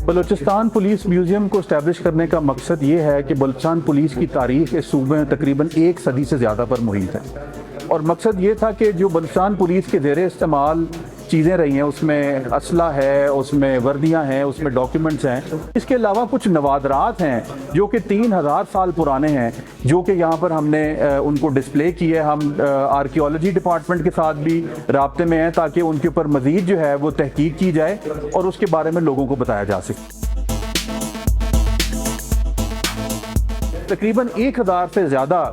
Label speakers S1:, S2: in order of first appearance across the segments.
S1: Balochistan police museum کو establish کرنے کا مقصد یہ ہے کہ بلوچستان پولیس کی تاریخ اس صوبے میں تقریباً 1 صدی سے زیادہ پر محیط ہے، اور مقصد یہ تھا کہ جو بلوچستان پولیس کے زیر استعمال چیزیں رہی ہیں، اس میں اسلحہ ہے، اس میں وردیاں ہیں، اس میں ڈاکیومنٹس ہیں، اس کے علاوہ کچھ نوادرات ہیں جو کہ 3000 سال پرانے ہیں، جو کہ یہاں پر ہم نے ان کو ڈسپلے کی ہے۔ ہم آرکیولوجی ڈپارٹمنٹ کے ساتھ بھی رابطے میں ہیں تاکہ ان کے اوپر مزید جو ہے وہ تحقیق کی جائے اور اس کے بارے میں لوگوں کو بتایا جا سکے۔ تقریباً 1000 سے زیادہ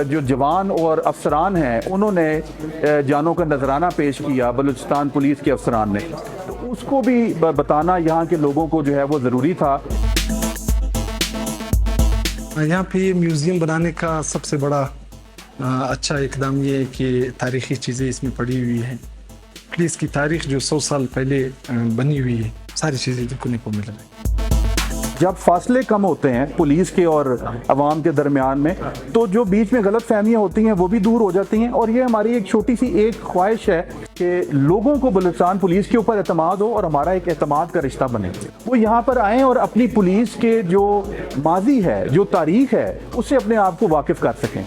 S1: جو جوان اور افسران ہیں، انہوں نے جانوں کا نذرانہ پیش کیا بلوچستان پولیس کے افسران نے، تو اس کو بھی بتانا یہاں کے لوگوں کو جو ہے وہ ضروری تھا۔
S2: یہاں پہ میوزیم بنانے کا سب سے بڑا اچھا اقدام یہ ہے کہ تاریخی چیزیں اس میں پڑی ہوئی ہیں۔ پولیس کی تاریخ جو 100 سال پہلے بنی ہوئی ہے، ساری چیزیں دیکھنے کو مل رہی ہیں۔
S1: جب فاصلے کم ہوتے ہیں پولیس کے اور عوام کے درمیان میں، تو جو بیچ میں غلط فہمیاں ہوتی ہیں وہ بھی دور ہو جاتی ہیں، اور یہ ہماری ایک چھوٹی سی ایک خواہش ہے کہ لوگوں کو بلوچستان پولیس کے اوپر اعتماد ہو اور ہمارا ایک اعتماد کا رشتہ بنے، وہ یہاں پر آئیں اور اپنی پولیس کے جو ماضی ہے، جو تاریخ ہے، اس سے اپنے آپ کو واقف کر سکیں۔